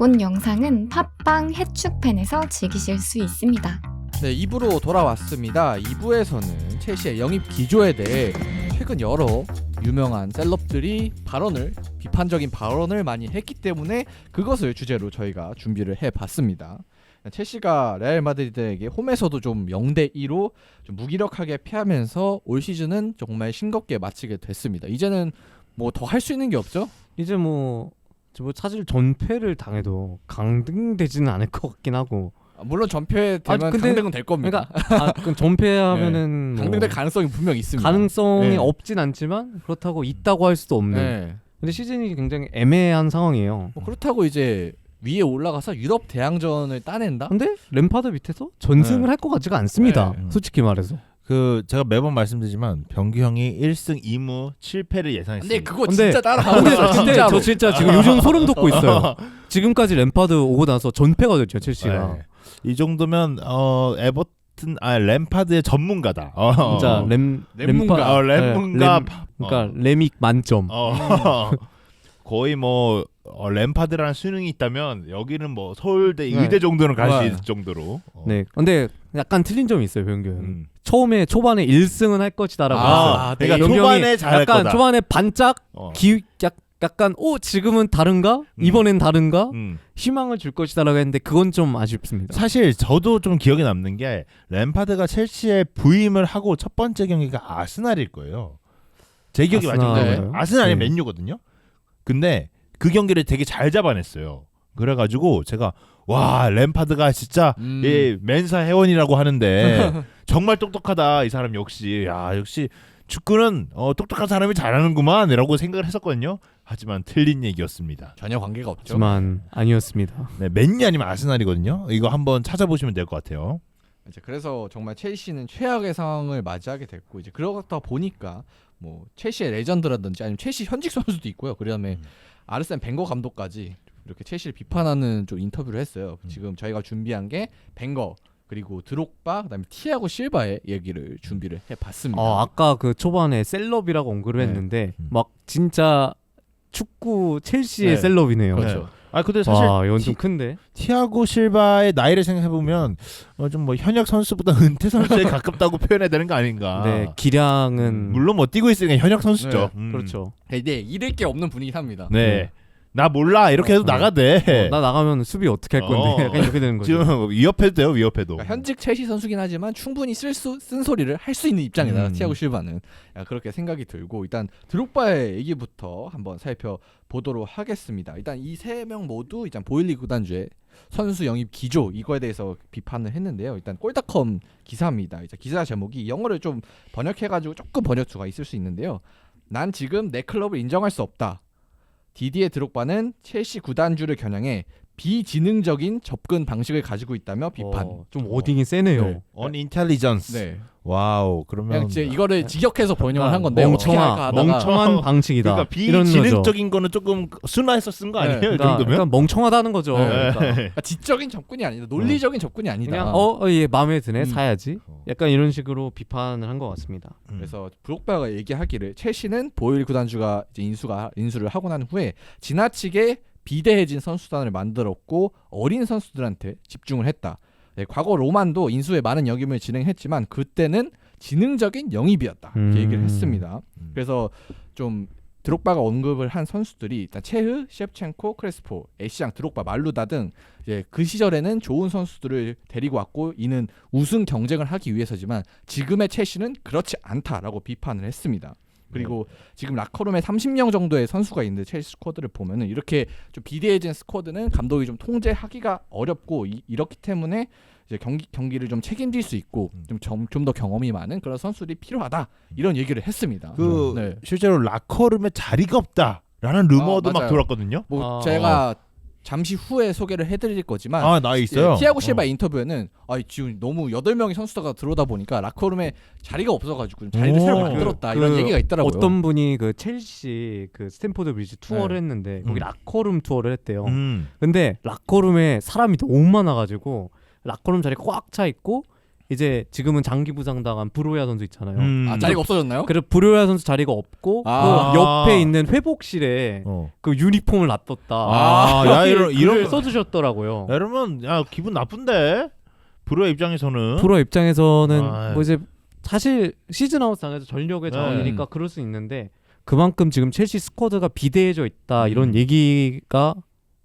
본 영상은 팟빵 해축팬에서 즐기실 수 있습니다. 네, 2부로 돌아왔습니다. 2부에서는 첼시의 영입 기조에 대해 최근 여러 유명한 셀럽들이 비판적인 발언을 많이 했기 때문에 그것을 주제로 저희가 준비를 해봤습니다. 첼시가 레알 마드리드에게 홈에서도 좀 0대2로 좀 무기력하게 패하면서 올 시즌은 정말 싱겁게 마치게 됐습니다. 이제는 뭐 더 할 수 있는 게 없죠? 이제 뭐 사실 전패를 당해도 강등되지는 않을 것 같긴 하고. 물론 전패되면 근데 강등은 될 겁니다. 그러니까 그럼 전패하면은 네. 강등될 가능성이 분명히 있습니다. 가능성이 네. 없진 않지만 그렇다고 있다고 할 수도 없는. 네. 근데 시즌이 굉장히 애매한 상황이에요. 뭐 그렇다고 이제 위에 올라가서 유럽 대항전을 따낸다? 근데 램파드 밑에서 전승을 할 것 같지가 않습니다. 네. 솔직히 말해서. 제가 매번 말씀드리지만 병규형이 1승 2무 7패를 예상했습니다. 근데 그거 근데- 진짜 따라가고 근데 있어 근데 진짜로. 저 진짜 지금 요즘 소름 돋고 있어요. 지금까지 램파드 오고 나서 전패가 됐죠, 첼시가. 네. 이 정도면 램파드의 전문가다. 진짜 램문가. 램문가. 그러니까 레믹 만점. 거의 뭐 램파드라는 수능이 있다면 여기는 뭐 서울대 네. 의대 정도는 갈 수 네. 있을 정도로. 네. 근데 약간 틀린 점이 있어요, 병규 형. 음. 초반에 1승은 할 것이다라고 했어요. 네. 그러니까 병규 초반에 형이 잘할 약간 거다. 초반에 반짝 어. 약간 지금은 다른가? 이번엔 다른가? 음. 희망을 줄 것이다라고 했는데 그건 좀 아쉽습니다. 사실 저도 좀 기억에 남는 게 램파드가 첼시에 부임을 하고 첫 번째 경기가 아스날일 거예요. 제 기억이 아스날인가요? 맞은가요? 아스날이 네. 맨유거든요. 근데 그 경기를 되게 잘 잡아냈어요. 그래가지고 제가 와 램파드가 진짜 맨사 회원이라고 하는데 정말 똑똑하다 이 사람 역시. 역시 축구는 똑똑한 사람이 잘하는구만 이라고 생각을 했었거든요. 하지만 틀린 얘기였습니다. 전혀 관계가 없죠. 하지만 아니었습니다. 네, 맨유 아니면 아스날이거든요. 이거 한번 찾아보시면 될 것 같아요. 이제 그래서 정말 첼시는 최악의 상황을 맞이하게 됐고 이제 그러다 보니까 뭐 첼시의 레전드라든지 아니면 첼시 현직 선수도 있고요. 그다음에 아르센 벵거 감독까지 이렇게 첼시를 비판하는 좀 인터뷰를 했어요. 지금 저희가 준비한 게 벵거 그리고 드록바 그다음에 티아고 실바의 얘기를 준비를 해봤습니다. 아까 그 초반에 셀럽이라고 언급을 네. 했는데 막 진짜 축구 첼시의 네. 셀럽이네요. 그렇죠. 근데 사실 와, 이건 좀 큰데. 티아고 실바의 나이를 생각해 보면 좀 뭐 현역 선수보다 은퇴 선수에 가깝다고 표현해야 되는 거 아닌가. 네, 기량은 물론 뭐 뛰고 있으니까 현역 선수죠. 그렇죠. 네, 잃을 게 없는 분위기 삽니다. 네. 나 몰라 이렇게 해도 네. 나가대. 나 나가면 수비 어떻게 할 건데? 약간 이렇게 되는 거죠. 지금 위협해도 돼요, 위협해도. 그러니까 현직 첼시 선수긴 하지만 충분히 쓴 소리를 할 수 있는 입장이다. 티아고 실바는 그렇게 생각이 들고 일단 드록바의 얘기부터 한번 살펴보도록 하겠습니다. 일단 이 세 명 모두 일단 보일리 구단주의 선수 영입 기조 이거에 대해서 비판을 했는데요. 일단 골닷컴 기사입니다. 이제 기사 제목이 영어를 좀 번역해가지고 조금 번역수가 있을 수 있는데요. 난 지금 내 클럽을 인정할 수 없다. 디디에 드록바는 첼시 구단주를 겨냥해 비지능적인 접근 방식을 가지고 있다며 비판. 좀 워딩이 세네요. 네. unintelligence. 네. 와우. 그냥 그러면 이제 이거를 직역해서 번역을 한 건데 어떻게 할까 하다가 멍청한 방식이다. 그러니까 이런 거죠. 비지능적인 거는 조금 순화해서 쓴 거 아니에요? 이 그러니까, 정도면? 그러니까 멍청하다는 거죠. 네. 그러니까 그러니까 지적인 접근이 아니다. 논리적인 접근이 아니다. 그냥 얘 마음에 드네 사야지. 어. 약간 이런 식으로 비판을 한 것 같습니다. 그래서 브록바가 얘기하기를 첼시는 보일 구단주가 이제 인수를 하고 난 후에 지나치게 비대해진 선수단을 만들었고 어린 선수들한테 집중을 했다. 네, 과거 로만도 인수에 많은 역임을 진행했지만 그때는 지능적인 영입이었다. 이렇게 얘기를 했습니다. 그래서 좀 드록바가 언급을 한 선수들이 일단 체흐, 셰프첸코, 크레스포, 애쉬앙, 드록바, 말루다 등 이제 그 시절에는 좋은 선수들을 데리고 왔고 이는 우승 경쟁을 하기 위해서지만 지금의 첼시는 그렇지 않다라고 비판을 했습니다. 그리고 지금 라커룸에 30명 정도의 선수가 있는데 첼시 스쿼드를 보면은 이렇게 좀 비대해진 스쿼드는 감독이 좀 통제하기가 어렵고 이렇기 때문에 이제 경기를 좀 책임질 수 있고 좀 더 경험이 많은 그런 선수들이 필요하다 이런 얘기를 했습니다. 네. 실제로 라커룸에 자리가 없다라는 루머도 막 맞아요. 돌았거든요. 뭐 제가 잠시 후에 소개를 해드릴 거지만 나 있어요. 티아고 실바 인터뷰에는 지금 너무 8명의 선수가 들어오다 보니까 라커룸에 자리가 없어가지고 좀 자리를 새로 만들었다 이런 얘기가 있더라고요. 어떤 분이 그 첼시 그 스탠포드 브리지 투어를 했는데 거기 라커룸 투어를 했대요. 근데 라커룸에 사람이 너무 많아가지고 라커룸 자리 꽉 차 있고 이제 지금은 장기 부상당한 브로야 선수 있잖아요. 아 자리가 없어졌나요? 그래 브로야 선수 자리가 없고 아. 그 옆에 있는 회복실에 그 유니폼을 놔뒀다. 야 이런 이런 써주셨더라고요. 여러분 야 기분 나쁜데 브루어 입장에서는 브로 입장에서는 아이. 뭐 이제 사실 시즌 아웃 당해서 전력의 네. 자원이니까 그럴 수 있는데 그만큼 지금 첼시 스쿼드가 비대해져 있다 이런 음. 얘기가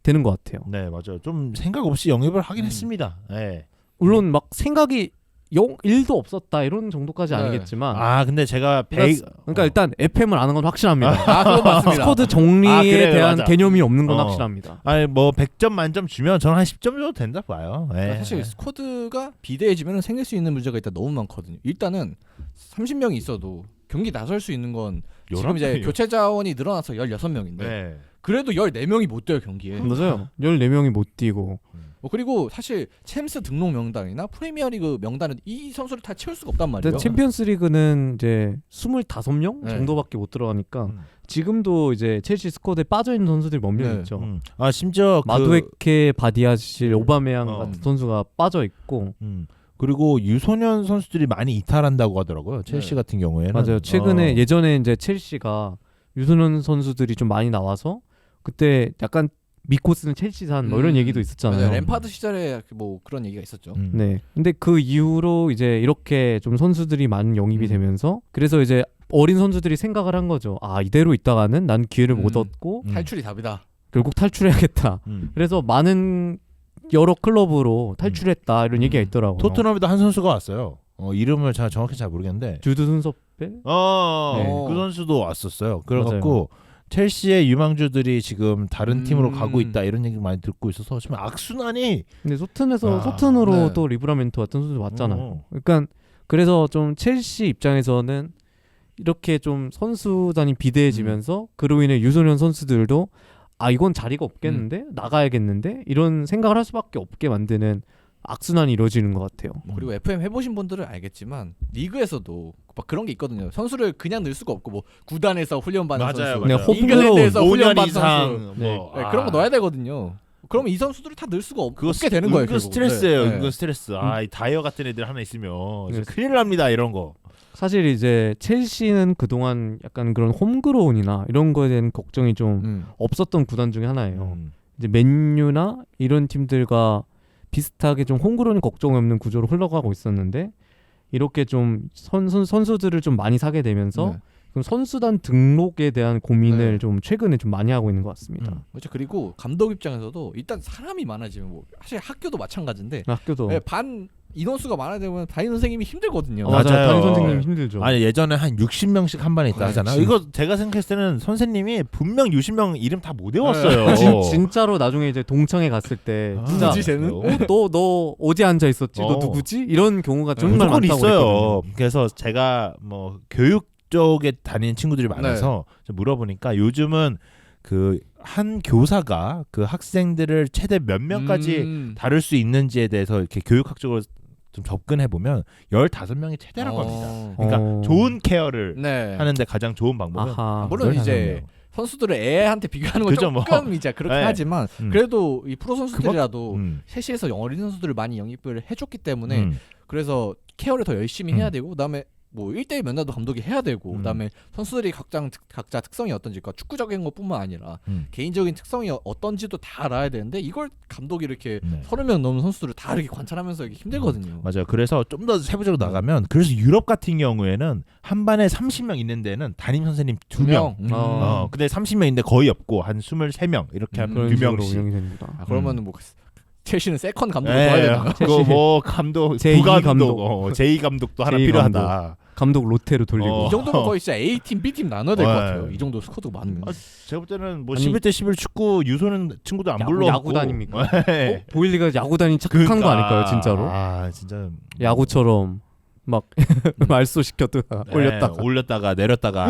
되는 것 같아요. 네 맞아요. 좀 생각 없이 영입을 하긴 음. 했습니다. 네. 물론 막 생각이 1도 없었다 이런 정도까지 네. 아니겠지만 아 근데 제가 그러니까 일단 FM을 아는 건 확실합니다. 아 그건 맞습니다. 스쿼드 정리에 그래요, 대한 맞아. 개념이 없는 건 어. 확실합니다. 아니 뭐 100점 만점 주면 저는 한 10점 정도 된다 봐요. 네. 그러니까 사실 스쿼드가 비대해지면 생길 수 있는 문제가 일단 너무 많거든요. 일단은 30명이 있어도 경기 나설 수 있는 건 지금 이제 11명이요. 교체 자원이 늘어나서 16명인데 네. 그래도 14명이 못 뛰어요 경기에. 맞아요. 14명이 못 뛰고 그리고 사실 챔스 등록 명단이나 프리미어리그 명단은 이 선수를 다 채울 수가 없단 말이에요. 일단 챔피언스리그는 이제 25명 네. 정도밖에 못 들어가니까 음. 지금도 이제 첼시 스쿼드에 빠져 있는 선수들이 몇 명 네. 있죠. 아 심지어 마두에케, 바디아실, 오바메양 어. 같은 선수가 빠져 있고 그리고 유소년 선수들이 많이 이탈한다고 하더라고요. 첼시 네. 같은 경우에는 맞아요. 최근에 예전에 이제 첼시가 유소년 선수들이 좀 많이 나와서 그때 약간 미코스는 첼시산 뭐 이런 얘기도 있었잖아요. 맞아요. 램파드 시절에 뭐 그런 얘기가 있었죠. 네. 근데 그 이후로 이제 이렇게 좀 선수들이 많은 영입이 되면서 그래서 이제 어린 선수들이 생각을 한 거죠. 아 이대로 있다가는 난 기회를 못 얻고 탈출이 답이다. 결국 탈출해야겠다. 그래서 많은 여러 클럽으로 탈출했다 이런 얘기가 있더라고요. 토트넘에도 한 선수가 왔어요. 이름을 정확히 잘 모르겠는데 주드 순서벨? 그 네. 선수도 왔었어요. 그래갖고 첼시의 유망주들이 지금 다른 팀으로 가고 있다 이런 얘기 많이 듣고 있어서 지금 악순환이 근데 소튼으로 네. 또 리브라멘토 같은 선수 왔잖아요. 그러니까 그래서 좀 첼시 입장에서는 이렇게 좀 선수단이 비대해지면서 그로 인해 유소년 선수들도 아 이건 자리가 없겠는데 나가야겠는데 이런 생각을 할 수밖에 없게 만드는 악순환이 이루어지는 것 같아요. 그리고 FM 해보신 분들은 알겠지만 리그에서도 막 그런 게 있거든요. 선수를 그냥 넣을 수가 없고 뭐 구단에서 훈련받는 선수, 그냥 홈 잉글랜드에서 5년 훈련받는 이상 선수, 네. 네, 그런 거 넣어야 되거든요. 그러면 이 선수들을 다 넣을 수가 없게 되는 거예요. 은근 결국. 스트레스예요. 네. 은근 스트레스. 이 다이어 같은 애들 하나 있으면 네. 큰일 납니다. 이런 거. 사실 이제 첼시는 그동안 약간 그런 홈그로운이나 이런 거에 대한 걱정이 좀 없었던 구단 중에 하나예요. 이제 맨유나 이런 팀들과 비슷하게 좀 홈그로운 걱정 없는 구조로 흘러가고 있었는데 이렇게 좀 선수들을 좀 많이 사게 되면서 네. 그럼 선수단 등록에 대한 고민을 네. 좀 최근에 좀 많이 하고 있는 것 같습니다. 그렇죠. 그리고 감독 입장에서도 일단 사람이 많아지면 뭐 사실 학교도 마찬가지인데 학교도 네, 반 인원수가 많아지면 담임 선생님이 힘들거든요. 맞아요. 맞아요. 담임 선생님 힘들죠. 아니 예전에 한 60명씩 한 반에 있다 그렇지. 하잖아요. 이거 제가 생각했을 때는 선생님이 분명 60명 이름 다 못 외웠어요. 진짜로 나중에 이제 동창회 갔을 때 진짜 누구지, 쟤는? 너 어디 앉아 있었지? 너 누구지? 이런 경우가 정말 무조건 많다고 있어요. 그랬거든요. 그래서 제가 뭐 교육 쪽에 다니는 친구들이 많아서 좀 물어보니까 요즘은 그 한 교사가 그 학생들을 최대 몇 명까지 다룰 수 있는지에 대해서 이렇게 교육학적으로 좀 접근해 보면 15명이 최대라고 합니다. 그러니까 좋은 케어를 네. 하는데 가장 좋은 방법은 아하. 물론 15명. 이제 선수들을 애한테 비교하는 건 그죠, 조금 뭐. 이제 그렇긴 네. 하지만 그래도 이 프로 선수들이라도 음. 셋시에서 어린 선수들을 많이 영입을 해줬기 때문에 그래서 케어를 더 열심히 해야 되고 그다음에 뭐 1대1 면담도 감독이 해야 되고 그다음에 선수들이 각자 특성이 어떤지 그러니까 축구적인 것뿐만 아니라 개인적인 특성이 어떤지도 다 알아야 되는데 이걸 감독이 이렇게 30명 넘는 선수들을 다 이렇게 관찰하면서 이게 힘들거든요. 맞아요. 그래서 좀 더 세부적으로 나가면 그래서 유럽 같은 경우에는 한 반에 30명 있는 데는 담임 선생님 2명. 근데 30명인데 거의 없고 한 23명 이렇게 한 그런 식으로 2명씩. 운영이 됩니다. 그러면은 뭐 첼시는 세컨 감독을 둬야 되나? 그거 뭐 감독 제2 부감독, 감독. 제2 감독도 하나 제2 필요하다. 감독 로테로 돌리고 이 정도면 거의 진짜 A팀, B팀 나눠야 될 것 네. 같아요. 이 정도 스쿼드가 많으면. 제가 볼 때는 뭐 아니, 11대 11 축구 유소는 친구도 안 불러. 야구단입니까? 보일리가 야구단이 착각한 거 아닐까요, 진짜로? 아 진짜 야구처럼 막 말소 시켰다가 올렸다가 내렸다가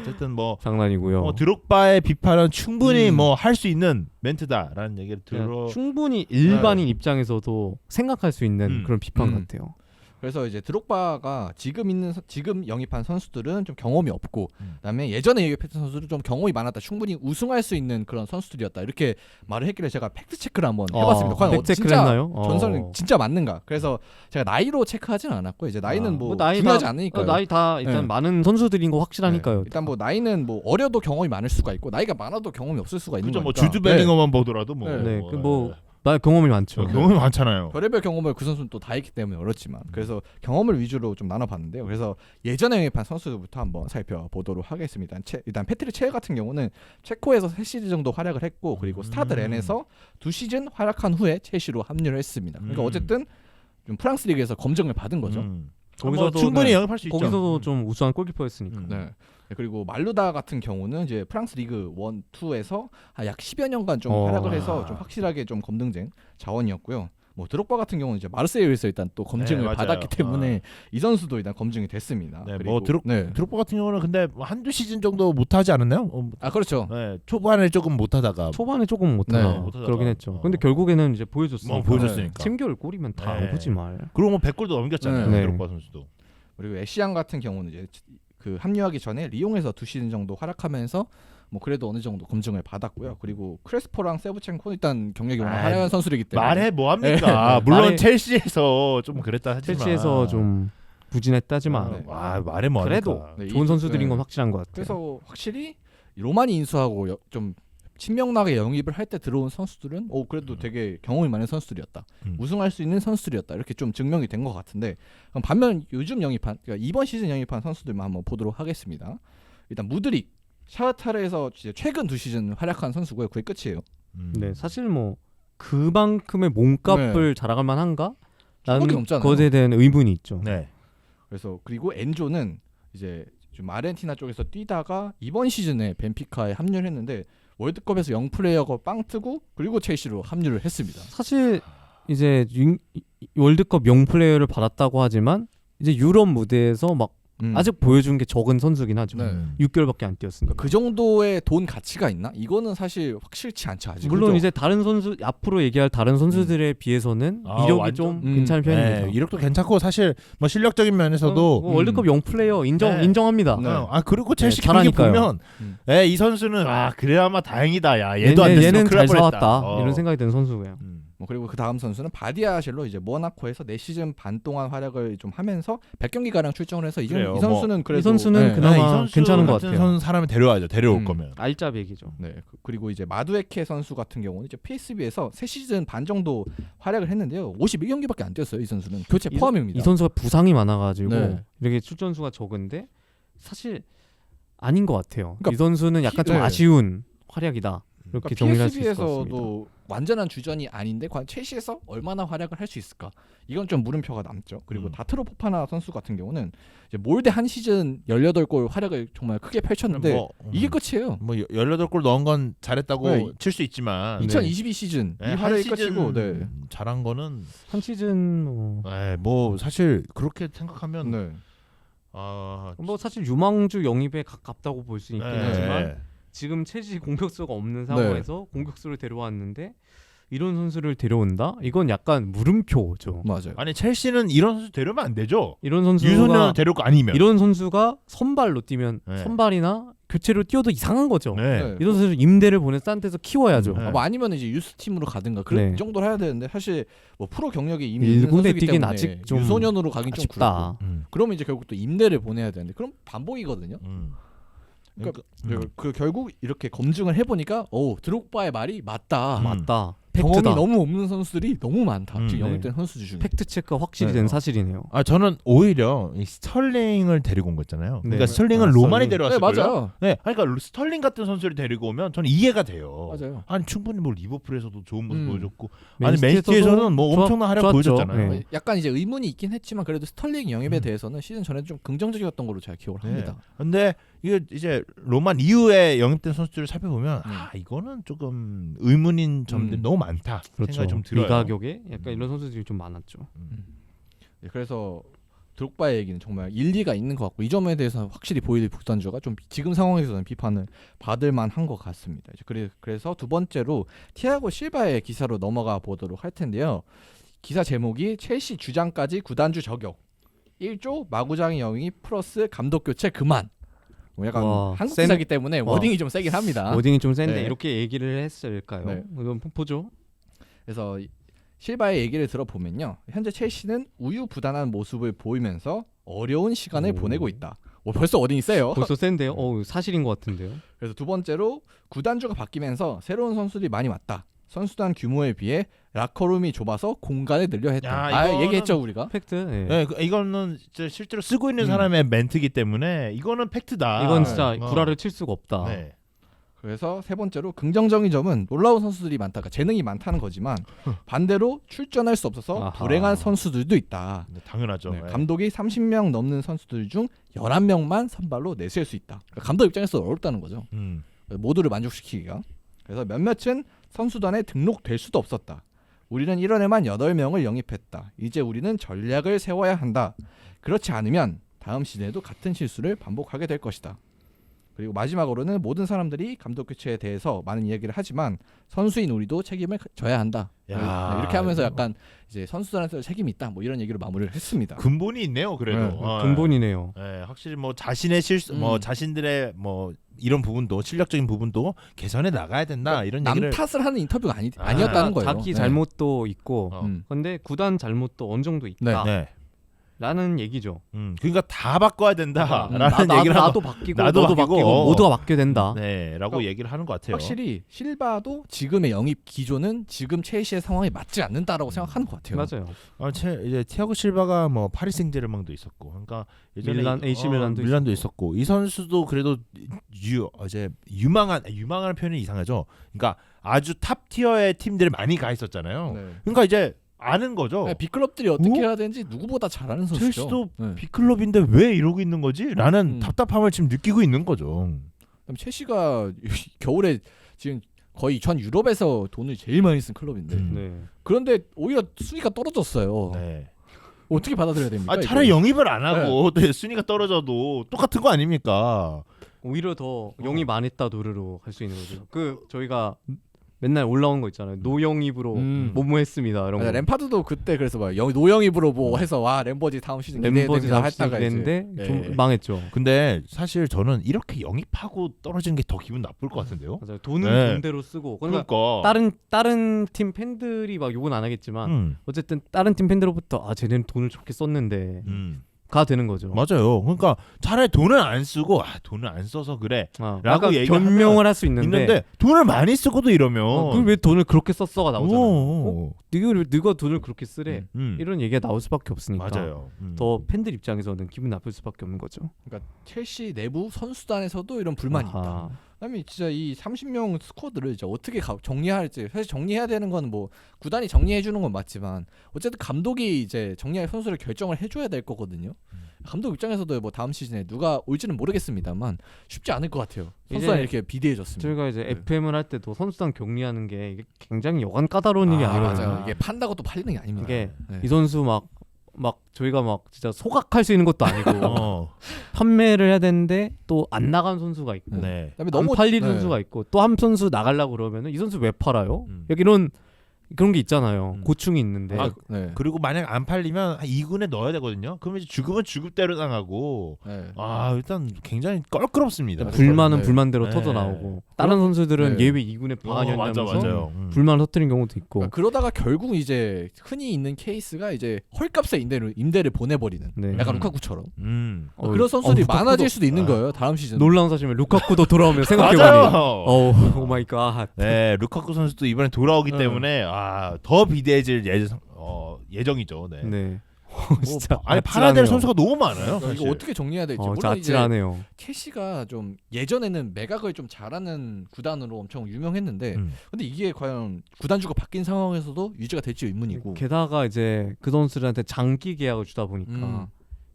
어쨌든 뭐 장난이고요. 드록바의 비판은 충분히 뭐 할 수 있는 멘트다라는 얘기를 들어. 충분히 일반인 입장에서도 생각할 수 있는 그런 비판 같아요. 그래서 이제 드록바가 지금 영입한 선수들은 좀 경험이 없고, 그다음에 예전에 영입했던 선수들은 좀 경험이 많았다, 충분히 우승할 수 있는 그런 선수들이었다 이렇게 말을 했길래 제가 팩트 체크를 한번 해봤습니다. 과연 팩트 체크를 진짜 했나요? 전설은 진짜 맞는가? 그래서 제가 나이로 체크하진 않았고, 이제 나이는 뭐 나이 중요하지 다- 않으니까요. 나이 다 일단 네. 많은 선수들인 거 확실하니까요. 네. 일단 뭐 나이는 뭐 어려도 경험이 많을 수가 있고, 나이가 많아도 경험이 없을 수가 있는 그죠. 뭐 거니까. 주드 벨링엄만 보더라도 뭐. 네, 나 경험이 많죠. 경험이 많잖아요. 별의별 경험을 그 선수는 또 다 했기 때문에 어렵지만, 음. 그래서 경험을 위주로 좀 나눠봤는데요. 그래서 예전에 영입한 선수들부터 한번 살펴보도록 하겠습니다. 일단 패트릭 체일 같은 경우는 체코에서 3시즌 정도 활약을 했고, 그리고 스타드 렌에서 2시즌 활약한 후에 첼시로 합류를 했습니다. 그러니까 어쨌든 좀 프랑스 리그에서 검증을 받은 거죠. 거기서도 거기서도 충분히 네. 영입할 수 있죠. 거기서도 좀 우수한 골키퍼였으니까. 네. 그리고 말루다 같은 경우는 이제 프랑스 리그 1, 2에서 약 10여 년간 좀 활약을 해서 좀 확실하게 좀 검증된 자원이었고요. 뭐 드록바 같은 경우는 이제 마르세유에서 일단 또 검증을 맞아요. 받았기 때문에 이 선수도 일단 검증이 됐습니다. 네, 그리고 뭐 드록바 같은 경우는 근데 한두 시즌 정도 못하지 않았나요? 그렇죠. 네, 초반에 조금 못하다가 초반에 조금 못하다 네. 그러긴 했죠. 근데 결국에는 이제 보여줬으니까. 뭐 보여줬으니까. 챙겨올 골이면 다 네. 오지 말. 그리고 뭐 100골도 넘겼잖아요. 네. 드록바 선수도. 그리고 애쉬앙 같은 경우는 이제 그 합류하기 전에 리옹에서 2시즌 정도 활약하면서 뭐 그래도 어느 정도 검증을 받았고요. 그리고 크레스포랑 세브첸코 일단 경력이 워낙 화려한 선수이기 때문에 말해 뭐 합니까? 물론 말해- 첼시에서 좀 그랬다 하지만 첼시에서 좀 부진했다지만 네. 말해 뭐 그래도 합니까? 네, 좋은 선수들인 건 네. 확실한 것 같아요. 그래서 확실히 로만이 인수하고 좀 친명나게 영입을 할 때 들어온 선수들은 그래도 되게 경험이 많은 선수들이었다. 우승할 수 있는 선수들이었다. 이렇게 좀 증명이 된 것 같은데, 그럼 반면 요즘 영입한, 그러니까 이번 시즌 영입한 선수들만 한번 보도록 하겠습니다. 일단 무드릭, 샤흐타르에서 이제 최근 2시즌 활약한 선수고요. 그게 끝이에요. 네, 사실 뭐 그만큼의 몸값을 자랑할 만한가? 추억이 라는 넘잖아요. 것에 대한 의문이 있죠. 네. 그래서 그리고 엔조는 이제 좀 아르헨티나 쪽에서 뛰다가 이번 시즌에 벤피카에 합류를 했는데 월드컵에서 영플레이어가 빵 뜨고 그리고 첼시로 합류를 했습니다. 사실 이제 월드컵 영플레이어를 받았다고 하지만 이제 유럽 무대에서 막 아직 보여준 게 적은 선수긴 하죠. 네. 6개월밖에 안 뛰었으니까. 그 정도의 돈 가치가 있나? 이거는 사실 확실치 않죠 아직. 물론 그죠? 이제 다른 선수 앞으로 얘기할 다른 선수들에 비해서는 이력이 완전- 좀 괜찮은 편입니다. 네, 이력도 괜찮고 사실 뭐 실력적인 면에서도 월드컵 영플레이어 네. 인정합니다. 네. 그리고 첼시 네, 경기 잘하니까요. 보면 이 선수는 그래야마 다행이다. 야 얘도 안 얘는 됐으면 큰일 잘 날 뻔했다. 사왔다 이런 생각이 드는 선수고요. 뭐 그리고 그 다음 선수는 바디아실로 이제 모나코에서 4시즌 반 동안 활약을 좀 하면서 100경기 가량 출정을 해서 이 그래요. 선수는 그래도 이 선수는 네. 그나마 이 선수 괜찮은 것 같은 같아요. 사람을 데려와야죠. 데려올 음. 거면. 알짜배기죠. 네. 그리고 이제 마두에케 선수 같은 경우는 이제 PSV에서 3시즌 반 정도 활약을 했는데요. 51경기밖에 안 뛰었어요. 이 선수는 교체 포함입니다. 이 선수가 부상이 많아가지고 네. 이렇게 출전수가 적은데 사실 아닌 것 같아요. 그러니까 이 선수는 약간 좀 네. 아쉬운 활약이다. 이렇게 정리할 수 있을 것 같습니다. PSV에서도 완전한 주전이 아닌데 과연 첼시에서 얼마나 활약을 할 수 있을까? 이건 좀 물음표가 남죠. 그리고 다트로 포파나 선수 같은 경우는 이제 몰대 한 시즌 18골 활약을 정말 크게 펼쳤는데 이게 끝이에요. 뭐 18골 넣은 건 잘했다고 네. 칠 수 있지만 2022 시즌 이 한 활약이 시즌 끝이고, 네. 잘한 거는 한 시즌 뭐 사실 그렇게 생각하면 네. 뭐 사실 유망주 영입에 가깝다고 볼 수 있긴 하지만 네. 지금 첼시 공격수가 없는 상황에서 공격수를 데려왔는데 이런 선수를 데려온다? 이건 약간 물음표죠. 맞아요. 아니 첼시는 이런 선수 데려오면 안 되죠. 이런 선수가 유소년 데려올 거 아니면. 이런 선수가 선발로 뛰면 네. 선발이나 교체로 뛰어도 이상한 거죠. 네. 이런 선수 임대를 보내 싼 데서 키워야죠. 네. 뭐 아니면 이제 유스 팀으로 가든가 그런 네. 이 정도를 해야 되는데 사실 뭐 프로 경력이 이미 있는 일군데 선수이기 뛰긴 때문에 아직 좀 유소년으로 가긴 좀 아쉽다. 그렇고. 그러면 이제 결국 또 임대를 보내야 되는데 그럼 반복이거든요. 그러니까 그 결국 이렇게 검증을 해보니까 드록바의 말이 맞다. 맞다. 경험이 팩트다. 너무 없는 선수들이 너무 많다. 지금 네. 영입된 선수 중에. 팩트 체크가 확실히 네. 된 사실이네요. 저는 오히려 이 스털링을 데리고 온 거 있잖아요. 네. 그러니까 스털링은 아, 로만이 스털링. 데려왔을 네, 거예요. 맞아요. 네, 그러니까 스털링 같은 선수를 데리고 오면 저는 이해가 돼요. 맞아요. 아니 충분히 뭐 리버풀에서도 좋은 모습 보여줬고, 아니 맨시티에서도 맨시티에서는 뭐 엄청난 활약 좋았죠. 보여줬잖아요. 네. 약간 이제 의문이 있긴 했지만 그래도 스털링 영입에 대해서는 시즌 전에 좀 긍정적이었던 걸로 제가 기억을 합니다. 근데 이게 이제 로만 이후에 영입된 선수들을 살펴보면 이거는 조금 의문인 점들이 너무 많다 생각이 좀 들어요. 미가격에 약간 이런 선수들이 좀 많았죠. 네, 그래서 드록바의 얘기는 정말 일리가 있는 것 같고 이 점에 대해서는 확실히 보일리 북단주가 좀 지금 상황에서는 비판을 받을 만한 것 같습니다. 이제 그래서 두 번째로 티아고 실바의 기사로 넘어가 보도록 할 텐데요. 기사 제목이 첼시 주장까지 구단주 저격. 1조 마구장의 영위 플러스 감독 교체 그만. 약간 와, 한국 센- 기사기 때문에 와. 워딩이 좀 세긴 합니다. 워딩이 좀 센데 네. 이렇게 얘기를 했을까요? 네. 이건 보죠. 그래서 실바의 얘기를 들어보면요, 현재 첼시는 우유부단한 모습을 보이면서 어려운 시간을 오. 보내고 있다. 벌써 워딩이 세요. 벌써 센데요? 사실인 것 같은데요. 그래서 두 번째로 구단주가 바뀌면서 새로운 선수들이 많이 왔다. 선수단 규모에 비해 라커룸이 좁아서 공간을 늘려 했다. 야, 이거는- 얘기했죠 우리가. 팩트. 네. 네, 이거는 진짜 실제로 쓰고 있는 사람의 멘트이기 때문에 이거는 팩트다. 이건 진짜 어. 구라를 칠 수가 없다. 네. 그래서 세 번째로 긍정적인 점은 놀라운 선수들이 많다. 그러니까 재능이 많다는 거지만 반대로 출전할 수 없어서 아하. 불행한 선수들도 있다. 네, 당연하죠. 네, 네. 감독이 30명 넘는 선수들 중 11명만 선발로 내세울 수 있다. 그러니까 감독 입장에서 어렵다는 거죠. 모두를 만족시키기가. 그래서 몇몇은 선수단에 등록될 수도 없었다. 우리는 1년에만 8명을 영입했다. 이제 우리는 전략을 세워야 한다. 그렇지 않으면 다음 시즌에도 같은 실수를 반복하게 될 것이다. 그리고 마지막으로는 모든 사람들이 감독 교체에 대해서 많은 이야기를 하지만 선수인 우리도 책임을 져야 한다. 야, 네, 이렇게 하면서 이거. 약간 이제 선수단에서 책임이 있다. 뭐 이런 얘기로 마무리를 했습니다. 근본이 있네요. 그래도 네, 근본이네요. 네, 확실히 뭐 자신의 실수, 뭐 자신들의 뭐 이런 부분도 실력적인 부분도 개선해 나가야 된다. 이런 남 얘기를 탓을 하는 인터뷰가 아니었다는 거예요. 자기 네. 잘못도 있고, 어. 근데 구단 잘못도 어느 정도 네. 있다. 네. 라는 얘기죠. 그러니까 다 바꿔야 된다라는 나, 얘기를 나도 바뀌고 나도 너도 바뀌고, 바뀌고 모두가 바뀌어야 된다. 네라고 그러니까 얘기를 하는 것 같아요. 확실히 실바도 지금의 영입 기조는 지금 첼시의 상황에 맞지 않는다라고 생각하는 것 같아요. 맞아요. 이제 티아고 실바가 뭐 파리 생제르맹도 있었고, 그러니까 예전에 밀란, AC 밀란도 밀란도 있었고, 이 선수도 그래도 이제 유망한 표현이 이상하죠. 그러니까 아주 탑 티어의 팀들 많이 가 있었잖아요. 네. 그러니까 이제 아는 거죠. 네, 빅클럽들이 어떻게 어? 해야 되는지 누구보다 잘 아는 선수죠. 첼시도 네. 빅클럽인데 왜 이러고 있는 거지? 라는 답답함을 지금 느끼고 있는 거죠. 그럼 첼시가 겨울에 지금 거의 전 유럽에서 돈을 제일 많이 쓴 클럽인데 네. 그런데 오히려 순위가 떨어졌어요. 네. 어떻게 받아들여야 됩니까? 차라리 이거? 영입을 안 하고 또 순위가 떨어져도 똑같은 거 아닙니까? 오히려 더 영입 안 했다 노래로 갈 수 있는 거죠. 저희가 맨날 올라온 거 있잖아요. 노영입으로 뭐뭐했습니다. 이런 거. 램파드도 그때 그래서 막 노영입으로 뭐 해서 와 램버지 다음 시즌 램버지 기대됩니다 했다가 했다가 이제 했는데 좀 망했죠. 근데 사실 저는 이렇게 영입하고 떨어지는 게 더 기분 나쁠 것 같은데요. 맞아요. 돈은 네. 돈대로 쓰고. 그러니까 그러니까 다른 팀 팬들이 막 욕은 안 하겠지만 어쨌든 다른 팀 팬들로부터 쟤네는 돈을 저렇게 썼는데 가 되는 거죠. 맞아요. 그러니까 차라리 돈을 안 쓰고 돈을 안 써서 그래. 라고 약간 얘기하면 변명을 할 수 있는데 돈을 많이 쓰고도 이러면 그걸 왜 돈을 그렇게 썼어가 나오잖아요. 오. 네가 돈을 그렇게 쓰래. 음. 이런 얘기가 나올 수밖에 없으니까. 맞아요. 더 팬들 입장에서는 기분 나쁠 수밖에 없는 거죠. 그러니까 첼시 내부 선수단에서도 이런 불만이 아하. 있다. 그다음에 진짜 이 30명 스쿼드를 이제 어떻게 정리할지 사실 정리해야 되는 건 뭐 구단이 정리해 주는 건 맞지만 어쨌든 감독이 이제 정리할 선수를 결정을 해줘야 될 거거든요. 감독 입장에서도 뭐 다음 시즌에 누가 올지는 모르겠습니다만 쉽지 않을 것 같아요. 선수단이 이렇게 비대해졌습니다. 저희가 이제 네. FM을 할 때도 선수단 격리하는 게 이게 굉장히 여간 까다로운 일이 아니거든요. 맞아요. 이게 판다고 또 팔리는 게 아닙니다. 이게 네. 이 선수 막 저희가 막 진짜 소각할 수 있는 것도 아니고 어. 판매를 해야 되는데 또 안 나간 선수가 있고 네. 그다음에 안 팔리는 네. 선수가 있고 또 한 선수 나가려고 그러면은 이 선수 왜 팔아요? 여기 그런 게 있잖아요. 고충이 있는데 네. 그리고 만약 안 팔리면 2군에 넣어야 되거든요. 그러면 이제 죽으면 죽음대로 당하고 네. 일단 굉장히 껄끄럽습니다. 불만은 네. 불만대로 네. 터져 나오고 다른 선수들은 네. 예외 2군에 방한연하면서 맞아요. 불만을 터뜨린 경우도 있고 그러니까 그러다가 결국 이제 흔히 있는 케이스가 이제 헐값에 임대를 보내버리는 네. 약간 루카쿠처럼 그런 선수들이 루카쿠도- 많아질 수도 있는 거예요. 다음 시즌. 놀라운 사실이면 루카쿠도 돌아오면 생각해보니 맞아요. 오 마이 갓. 네, 루카쿠 선수도 이번에 돌아오기 때문에 더 비대해질 예정이죠. 네. 네. 뭐, 진짜 아니 팔아야 될 아찔하네요. 선수가 너무 많아요. 그러니까 이거 어떻게 정리해야 될지. 물론 진짜 이제 아찔하네요. 첼시가 좀 예전에는 매각을 좀 잘하는 구단으로 엄청 유명했는데 근데 이게 과연 구단주가 바뀐 상황에서도 유지가 될지 의문이고. 게다가 이제 그 선수들한테 장기 계약을 주다 보니까 음.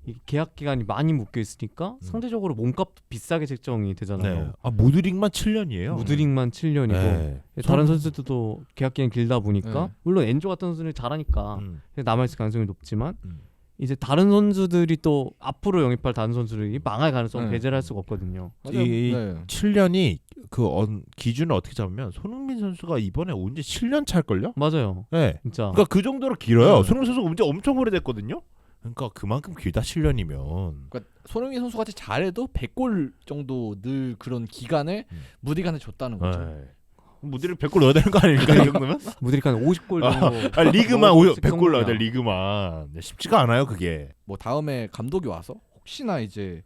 이 계약 기간이 많이 묶여 있으니까 상대적으로 몸값도 비싸게 책정이 되잖아요. 네. 무드릭만 7년이에요. 무드릭만 7년이고 네. 다른 선수들도 계약 기간 길다 보니까 네. 물론 엔조 같은 선수는 잘하니까 남아 있을 가능성이 높지만 음. 이제 다른 선수들이 또 앞으로 영입할 다른 선수들이 망할 가능성을 네. 배제할 수가 없거든요. 맞아요. 이 네. 7년이 기준을 어떻게 잡으면 손흥민 선수가 이번에 온 지 7년 차일걸요? 맞아요. 네. 진짜. 그러니까 그 정도로 길어요. 네. 손흥민 선수가 온 지 엄청 오래됐거든요. 그러니까 그만큼 길다 7년이면. 그러니까 손흥민 선수 같이 잘해도 100골 정도 늘 그런 기간을 무디간에 줬다는 거죠. 무디를 100골 넣어야 되는 거 아닙니까? 이 정도면? 무드리카는 50골 정도. 리그만 넣을 100골 넣어야 돼. 정도야. 리그만. 쉽지가 않아요, 그게. 뭐 다음에 감독이 와서 혹시나 이제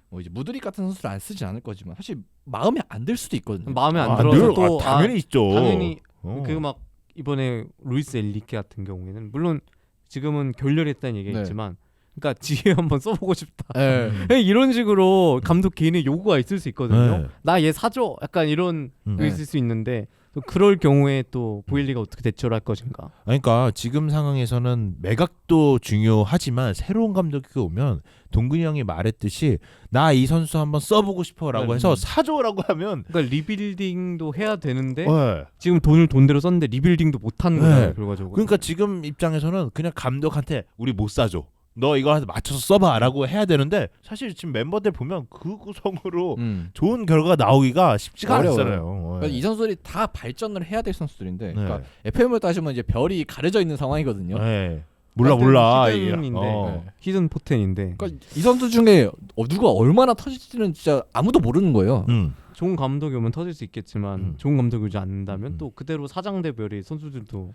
뭐 이제 무드릭 같은 선수를 안 쓰지 않을 거지만 사실 마음에 안 들 수도 있거든요. 마음에 안 들어서 또 당연히 있죠. 당연히 어. 그 막 이번에 루이스 엔리케 같은 경우에는 물론 지금은 결렬했다는 얘기가 네. 있지만 그러니까 지혜 한번 써보고 싶다. 네. 이런 식으로 감독 개인의 요구가 있을 수 있거든요. 네. 나 얘 사줘. 약간 이런 게 네. 있을 수 있는데 또 그럴 경우에 또 보일리가 어떻게 대처를 할 것인가. 그러니까 지금 상황에서는 매각도 중요하지만 새로운 감독이 오면 동근이 형이 말했듯이 나 이 선수 한번 써보고 싶어라고 네. 해서 사줘라고 하면 그러니까 리빌딩도 해야 되는데 네. 지금 돈을 돈대로 썼는데 리빌딩도 못한 거예요. 네. 결과적으로. 그러니까 지금 입장에서는 그냥 감독한테 우리 못 사줘. 너 이거 맞춰서 써봐라고 해야 되는데 사실 지금 멤버들 보면 그 구성으로 좋은 결과가 나오기가 쉽지가 어려워요. 않잖아요. 그러니까 이 선수들이 다 발전을 해야 될 선수들인데, 네. 그러니까 FM을 따지면 이제 별이 가려져 있는 상황이거든요. 네. 몰라. 히든인데 어. 히든 포텐인데 그러니까 이 선수 중에 누가 얼마나 터질지는 진짜 아무도 모르는 거예요. 좋은 감독이 오면 터질 수 있겠지만 좋은 감독이 오지 않는다면 음. 또 그대로 사장대별이 선수들도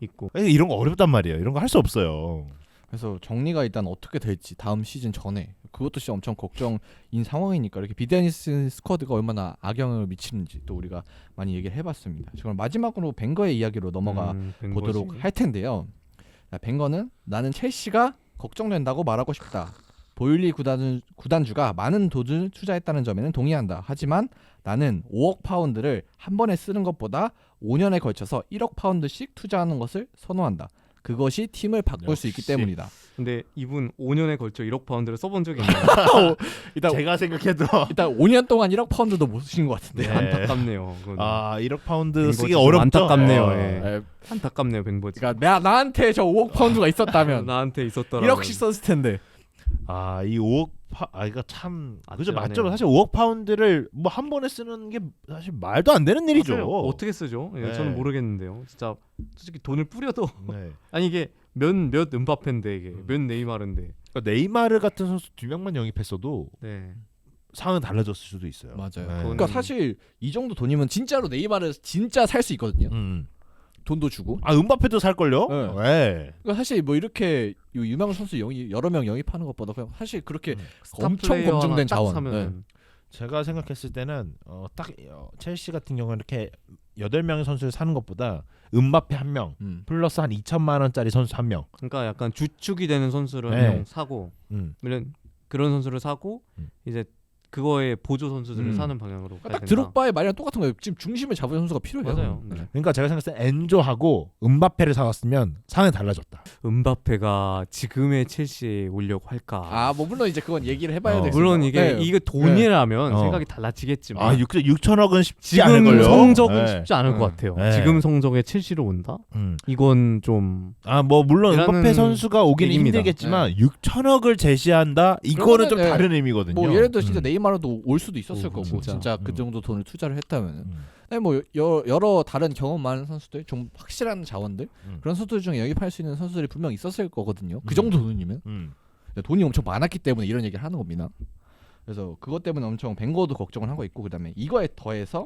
있고. 이런 거 어렵단 말이에요. 이런 거 할 수 없어요. 그래서 정리가 일단 어떻게 될지 다음 시즌 전에 그것도 진짜 엄청 걱정인 상황이니까 이렇게 비데니스 스쿼드가 얼마나 악영향을 미치는지 또 우리가 많이 얘기를 해봤습니다. 그럼 마지막으로 벵거의 이야기로 넘어가 보도록 뱅거지. 할 텐데요. 벵거는 나는 첼시가 걱정된다고 말하고 싶다. 보일리 구단주가 많은 돈을 투자했다는 점에는 동의한다. 하지만 나는 5억 파운드를 한 번에 쓰는 것보다 5년에 걸쳐서 1억 파운드씩 투자하는 것을 선호한다. 그것이 팀을 바꿀 수 있기 역시. 때문이다. 근데 이분 5년에 걸쳐 1억 파운드를 써본 적이 있나요? 일단 제가 생각해도 5년 동안 1억 파운드도 못 쓰신 것 같은데. 네. 안타깝네요. 그거는. 1억 파운드 뱅버지 쓰기 좀 어렵죠. 안타깝네요. 어. 예. 네, 안타깝네요, 뱅버지. 그러니까 나한테 저 5억 파운드가 있었다면 나한테 있었더라면 1억씩 썼을 텐데. 이 5억 이거 참 그죠 맞죠. 않네요. 사실 5억 파운드를 뭐 한 번에 쓰는 게 사실 말도 안 되는 일이죠. 맞아요. 어떻게 쓰죠? 예, 네. 저는 모르겠는데요. 진짜 솔직히 돈을 뿌려도 네. 아니 이게 몇 은바페인데 이게 몇 네이마르인데. 그러니까 네이마르 같은 선수 2명만 영입했어도 네. 상황은 달라졌을 수도 있어요. 맞아요. 네. 그러니까 사실 이 정도 돈이면 진짜로 네이마르 진짜 살 수 있거든요. 돈도 주고. 은바페도 살 걸요? 네. 네. 그러니까 사실 뭐 이렇게 유명한 선수 여러 명 영입하는 것보다 그냥 사실 그렇게 스타 엄청 플레이어 검증된 하나 딱 자원. 사면은 제가 생각했을 때는 딱 첼시 같은 경우는 이렇게 8명의 선수를 사는 것보다 은바페 1명 플러스 한 2천만 원짜리 선수 1명. 그러니까 약간 주축이 되는 선수를 네. 한 명 사고 그런 선수를 사고 이제 그거에 보조 선수들을 사는 방향으로 가야 딱 된다. 드록바의 말이랑 똑같은 거예요. 지금 중심을 잡은 선수가 필요해요. 맞아요. 네. 그러니까 제가 생각했을 때 엔조하고 은바페를 사왔으면 상황이 달라졌다. 은바페가 지금의 첼시에 오려고 할까? 뭐 물론 이제 그건 얘기를 해봐야 어. 되겠 물론 이게 돈이라면 네. 생각이 달라지겠지만 6천억은 쉽지 지금 않을 걸요. 성적은 네. 쉽지 않을 것 같아요. 네. 지금 성적에 첼시로 온다? 이건 좀 뭐 물론 이라는 은바페 선수가 오기는 얘기입니다. 힘들겠지만 6천억을 제시한다. 이거는 좀 그러면은, 다른 의미거든요. 뭐 예를 들어 진짜 네이마르도 올 수도 있었을 오, 거고 진짜. 진짜 그 정도 돈을 투자를 했다면. 네, 뭐 여러 다른 경험 많은 선수들, 좀 확실한 자원들 그런 선수들 중에 영입할 수 있는 선수들이 분명 있었을 거거든요. 그 정도 돈이면 돈이 엄청 많았기 때문에 이런 얘기를 하는 겁니다. 그래서 그것 때문에 엄청 벵거도 걱정을 하고 있고 그다음에 이거에 더해서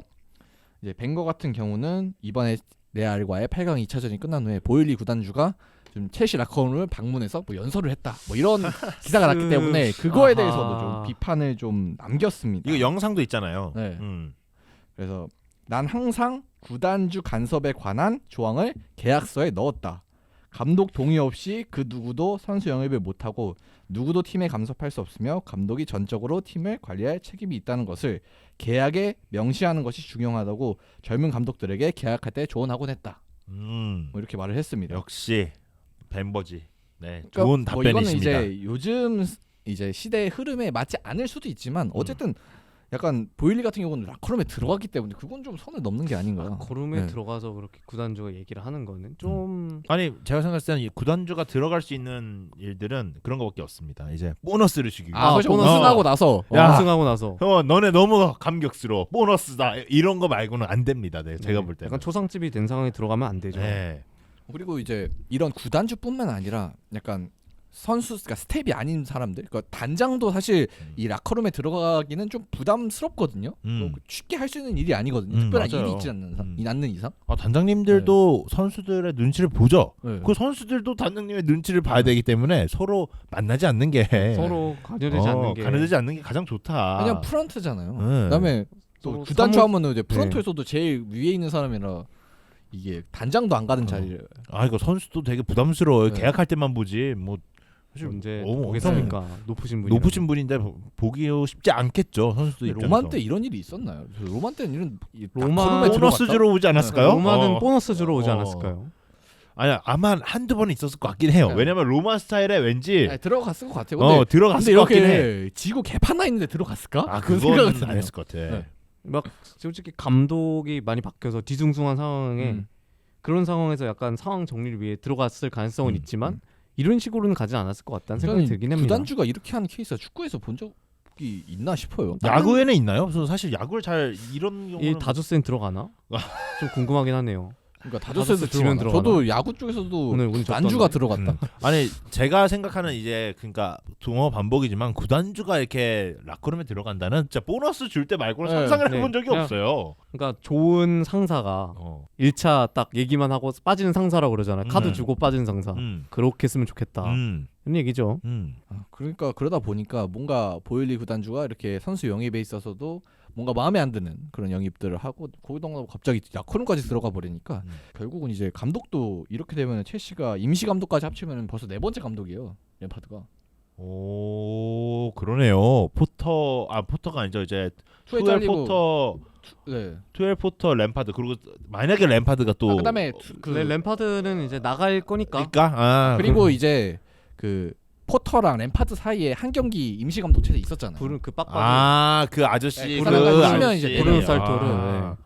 이제 벵거 같은 경우는 이번에 레알과의 8강 2차전이 끝난 후에 보일리 구단주가 좀 첼시 라커룸을 방문해서 뭐 연설을 했다. 뭐 이런 기사가 났기 때문에 그거에 대해서도 좀 비판을 좀 남겼습니다. 이거 영상도 있잖아요. 네. 그래서 난 항상 구단주 간섭에 관한 조항을 계약서에 넣었다. 감독 동의 없이 그 누구도 선수 영입을 못하고 누구도 팀에 간섭할 수 없으며 감독이 전적으로 팀을 관리할 책임이 있다는 것을 계약에 명시하는 것이 중요하다고 젊은 감독들에게 계약할 때 조언하곤 했다. 뭐 이렇게 말을 했습니다. 역시 벤버지. 네, 그러니까 좋은 뭐 이거는 답변이십니다. 이제 요즘 이제 시대의 흐름에 맞지 않을 수도 있지만 어쨌든 약간 보일리 같은 경우는 라커룸에 들어갔기 때문에 그건 좀 선을 넘는 게 아닌가. 거름에 네. 들어가서 그렇게 구단주가 얘기를 하는 거는 좀 아니 제가 생각했을 때는 이 구단주가 들어갈 수 있는 일들은 그런 거밖에 없습니다. 이제 보너스를 주기 위해. 그렇죠. 보너스. 우승하고 나서 야. 우승하고 나서 너네 너무 감격스러워. 보너스다. 이런 거 말고는 안 됩니다. 네, 제가 볼 때는. 약간 초상집이 된 상황에 들어가면 안 되죠. 네. 그리고 이제 이런 구단주뿐만 아니라 약간 선수, 그러니까 스텝이 아닌 사람들, 그러니까 단장도 사실 이 라커룸에 들어가기는 좀 부담스럽거든요. 뭐 쉽게 할 수 있는 일이 아니거든요. 특별한 맞아요. 일이 있지 않는 이상. 단장님들도 선수들의 눈치를 보죠. 네. 그 선수들도 단장님의 눈치를 봐야 되기 때문에 서로 만나지 않는 게 서로 관여되지 않는 게 관여되지 않는 게 가장 좋다. 그냥 프런트잖아요. 네. 그다음에 또 서로 구단주 사무- 하면은 이제 프런트에서도 제일 위에 있는 사람이라 이게 단장도 안 가는 자리를. 이거 선수도 되게 부담스러워요. 네. 계약할 때만 보지 뭐 사실 언제 엄청 보겠습니까? 높으신 분이 높으신 분인데 보기 쉽지 않겠죠. 선수도 입장에서. 로만 때 이런 일이 있었나요? 로만 때는 이런 로마 라커룸에 보너스 들어갔다? 주러 오지 않았을까요? 로마는 어. 보너스 주러 오지 어. 않았을까요? 아니야, 아마 한두 번은 있었을 것 같긴 해요. 네. 왜냐면 로마 스타일에 왠지 아니, 들어갔을 것 같아요. 근데, 들어갔을 근데 것 같긴 해. 이렇게 지고 개판 나 있는데 들어갔을까? 그런 그건 생각은 안 드네요. 했을 것 같아. 네. 막 솔직히 감독이 많이 바뀌어서 뒤숭숭한 상황에 음. 그런 상황에서 약간 상황 정리를 위해 들어갔을 가능성은 음, 있지만 이런 식으로는 가지 않았을 것 같다는 생각이 저는 들긴 합니다. 구단주가 이렇게 하는 케이스가 축구에서 본 적이 있나 싶어요. 야구에는 있나요? 저는 사실 야구를 잘 이런 경우는 이 다저스엔 들어가나? 좀 궁금하긴 하네요. 그러니까 다저스에서 다저스 지면 들어가나? 들어가나? 저도 야구 쪽에서도 오늘 구단주가 졌던데. 들어갔다. 아니 제가 생각하는 이제 그러니까 동어 반복이지만 구단주가 이렇게 라커룸에 들어간다는 진짜 보너스 줄 때 말고는 네. 상상을 네. 해본 적이 그냥- 없어요. 그러니까 좋은 상사가 1차 딱 얘기만 하고 빠지는 상사라고 그러잖아요. 카드 주고 빠지는 상사. 그렇게 했으면 좋겠다. 이런 얘기죠. 그러니까 그러다 보니까 뭔가 보일리 구단주가 이렇게 선수 영입에 있어서도 뭔가 마음에 안 드는 그런 영입들을 하고 거기다가 갑자기 야커룸까지 들어가 버리니까 결국은 이제 감독도 이렇게 되면 첼시가 임시 감독까지 합치면 벌써 4번째 감독이에요. 램파드가. 오 그러네요. 포터가 아니죠. 이제 투에 투엘 잘리고 포터, 네. 투엘 포터, 램파드 그리고 만약에 램파드가 또 그다음에 램파드는 이제 나갈 거니까. 그리고 이제 그 포터랑 램파드 사이에 한 경기 임시 감독체제 있었잖아요. 그 빡빡이. 그 아저씨 네, 그 그 사람까지 아저씨. 치면 이제 브루노 살토르, 아.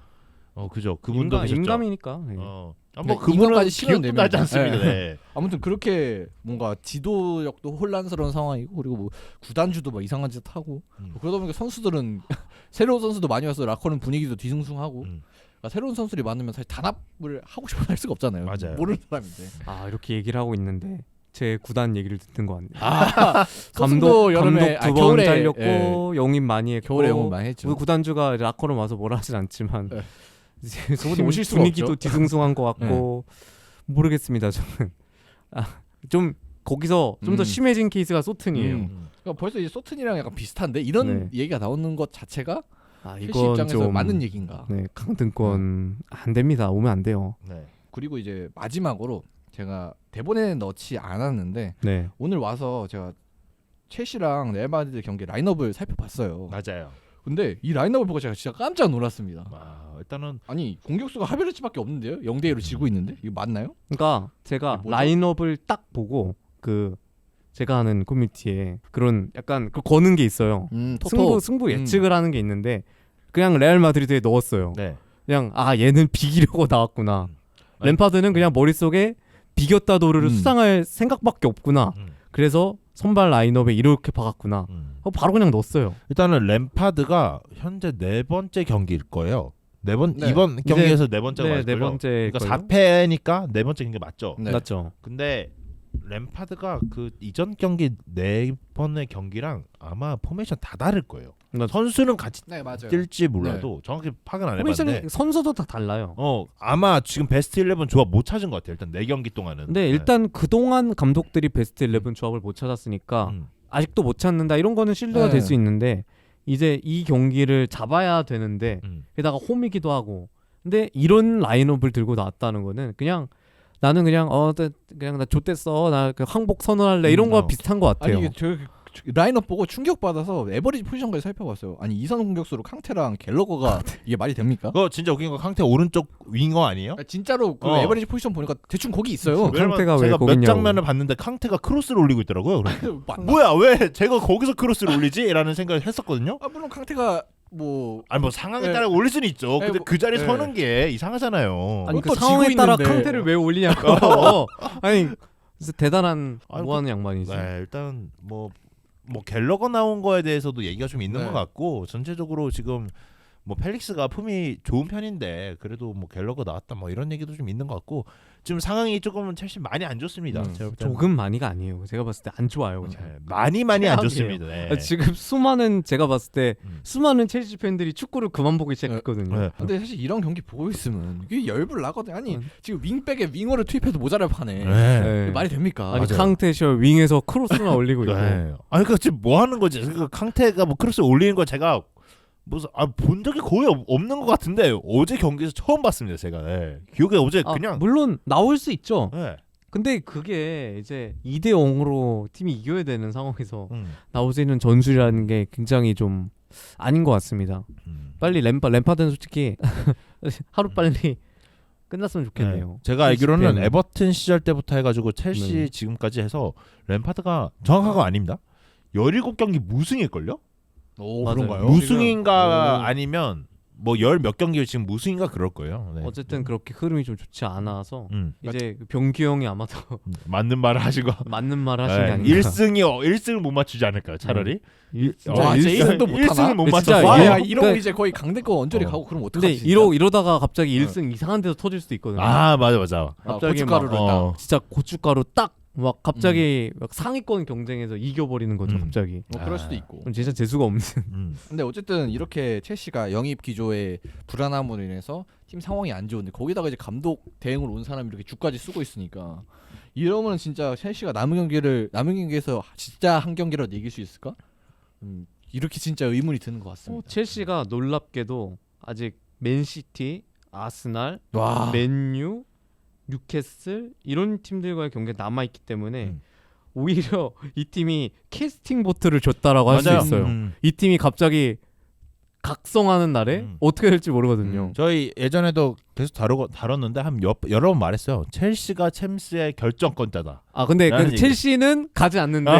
그죠. 그분도 계셨죠. 임감이니까. 네. 뭐 그러니까 그분은 이거까지 치면 기억도 나지 되면. 않습니다. 네. 네. 아무튼 그렇게 뭔가 지도력도 혼란스러운 상황이고 그리고 뭐 구단주도 막 이상한 짓 하고 그러다 보니까 선수들은 새로운 선수도 많이 와서 라커룸 분위기도 뒤숭숭하고 그러니까 새로운 선수들이 많으면 사실 단합을 하고 싶어 할 수가 없잖아요. 맞아요. 모르는 사람인데. 이렇게 얘기를 하고 있는데 제 구단 얘기를 듣는 거 같네요. 감독 여름에 감독 2번 겨울에 잘렸고 예. 영입 많이 했고 겨울에 영업 많이 했죠. 우리 구단주가 라커룸 와서 뭐라 하진 않지만 네. 이제 저분이 오실 수가 분위기도 없죠. 뒤숭숭한 것 같고 모르겠습니다. 저는 좀 거기서 좀 더 심해진 케이스가 소튼이에요. 그러니까 벌써 이제 소튼이랑 약간 비슷한데 이런 네. 얘기가 나오는 것 자체가 첼시 이건 입장에서 좀 맞는 얘기인가. 네, 강등권 안 됩니다. 오면 안 돼요. 네. 그리고 이제 마지막으로 제가 대본에 넣지 않았는데 네. 오늘 와서 제가 첼시랑 레알 마드리드 경기 라인업을 살펴봤어요. 맞아요. 근데 이 라인업을 보고 제가 진짜 깜짝 놀랐습니다. 일단은 아니 공격수가 하베르츠밖에 없는데요? 0대1로 지고 있는데 이거 맞나요? 그러니까 제가 뭐죠? 라인업을 딱 보고 그 제가 하는 커뮤니티에 그런 약간 그 거는 게 있어요. 승부 예측을 하는 게 있는데 그냥 레알 마드리드에 넣었어요. 네. 그냥 얘는 비기려고 나왔구나. 램파드는 그냥 머릿속에 비겼다 도르를 수상할 생각밖에 없구나. 그래서 선발 라인업에 이렇게 박았구나. 바로 그냥 넣었어요. 일단은 램파드가 현재 4번째 경기일 거예요. 네. 이번 경기에서 4번째가 맞을 네 거예요. 번째. 그러니까 4패니까 4번째 경기 맞죠? 네. 맞죠. 근데 램파드가 그 이전 경기 4번의 경기랑 아마 포메이션 다 다를 거예요. 선수는 같이 네 맞아요. 뛸지 몰라도 정확히 파악은 안 포메이션이 해봤는데 선수도 다 달라요. 아마 지금 베스트 11 조합 못 찾은 것 같아요. 일단 4경기 동안은. 근데 일단 그동안 감독들이 베스트 11 조합을 못 찾았으니까 아직도 못 찾는다 이런 거는 신뢰가 네. 될 수 있는데 이제 이 경기를 잡아야 되는데 게다가 홈이기도 하고 근데 이런 라인업을 들고 나왔다는 거는 그냥 나는 그냥 나 좆됐어 나 그 항복 선언할래 이런 거와 비슷한 것 같아요. 아니 저 라인업 보고 충격 받아서 에버리지 포지션까지 살펴봤어요. 아니 이선 공격수로 캉테랑 갤러거가 이게 말이 됩니까? 그거 진짜 웃긴 거 캉테 오른쪽 윙어 아니에요? 진짜로 그 에버리지 포지션 보니까 대충 거기 있어요. 왜냐면 캉테가 왜 제가 몇 거기냐고. 장면을 봤는데 캉테가 크로스를 올리고 있더라고요. 그래서 뭐야 왜 제가 거기서 크로스를 올리지? 라는 생각을 했었거든요. 물론 캉테가 뭐 아니 뭐 상황에 네. 따라 올릴 수는 있죠. 네, 근데 뭐, 그 자리에 네. 서는 게 이상하잖아요. 아니 그 또 상황에 지고 따라 있는데. 캉테를 왜 올리냐고. 아니 진짜 대단한 아니, 뭐하는 양반이지. 네, 일단 뭐 갤러거 나온 거에 대해서도 얘기가 좀 있는 네. 것 같고 전체적으로 지금 뭐 펠릭스가 폼이 좋은 편인데 그래도 뭐 갤러거 나왔다 뭐 이런 얘기도 좀 있는 것 같고 지금 상황이 조금 첼시 많이 안 좋습니다. 제가 볼 때는. 조금 많이가 아니에요. 제가 봤을 때 안 좋아요. 그냥. 네, 많이 안 최악이에요. 좋습니다. 네. 지금 수많은 제가 봤을 때 음. 수많은 첼시 팬들이 축구를 그만 보기 시작했거든요. 네. 근데 사실 이런 경기 보고 있으면 이게 열불 나거든. 아니 음. 지금 윙백에 윙어를 투입해도 모자랄 판에 네. 네. 이게 말이 됩니까? 아니 맞아요. 캉테셔 윙에서 크로스나 올리고 있고. 네. 아니 그 지금 뭐 하는 거지? 그 캉테가 뭐 크로스 올리는 거 제가 무슨 본 적이 거의 없는 것 같은데 어제 경기에서 처음 봤습니다. 제가 기억에 어제 그냥 물론 나올 수 있죠. 네. 근데 그게 이제 2대 0으로 팀이 이겨야 되는 상황에서 음. 나올 수 있는 전술이라는 게 굉장히 좀 아닌 것 같습니다. 빨리 램파드는 솔직히 하루 빨리 끝났으면 좋겠네요. 네. 제가 알기로는 첼시 팬은. 에버튼 시절 때부터 해가지고 첼시 네. 지금까지 해서 램파드가 정확한 거 아닙니다. 17경기 무승일걸요? 오 맞아요. 그런가요? 무승인가 오. 아니면 뭐 10몇 경기 지금 무승인가 그럴 거예요. 네. 어쨌든 그렇게 흐름이 좀 좋지 않아서 이제 병규 형이 아마도 맞는 말을 하시고 맞는 말을 하신 게 아닌가. 1승을 못 맞추지 않을까요? 차라리. 와, 진짜 1승도 못 하나? 1승을 못 근데 진짜 맞춰서 와, 예. 야, 이러고 그러니까- 이제 거의 강대권 언저리 가고 그럼 어떡하지? 근데 진짜? 이러다가 갑자기 1승 이상한 데서 터질 수도 있거든요. 맞아. 갑자기 고춧가루를 막, 딱. 진짜 고춧가루 딱 막 갑자기 막 상위권 경쟁에서 이겨버리는 거죠. 갑자기. 뭐 그럴 수도 있고. 그럼 진짜 재수가 없는. 근데 어쨌든 이렇게 첼시가 영입 기조의 불안함으로 인해서 팀 상황이 안 좋은데 거기다가 이제 감독 대행으로 온 사람이 이렇게 주까지 쓰고 있으니까 이러면 진짜 첼시가 남은 경기에서 진짜 한 경기라도 이길 수 있을까? 이렇게 진짜 의문이 드는 것 같습니다. 첼시가 놀랍게도 아직 맨시티, 아스날, 와. 맨유, 뉴캐슬 이런 팀들과의 경기가 남아 있기 때문에 오히려 이 팀이 캐스팅 보트를 줬다라고 할 수 맞아요. 있어요. 이 팀이 갑자기 각성하는 날에 어떻게 될지 모르거든요. 저희 예전에도 계속 다뤘는데 한 여러 번 말했어요. 첼시가 챔스의 결정권자다. 아 근데 라는 그 첼시는 가지 않는데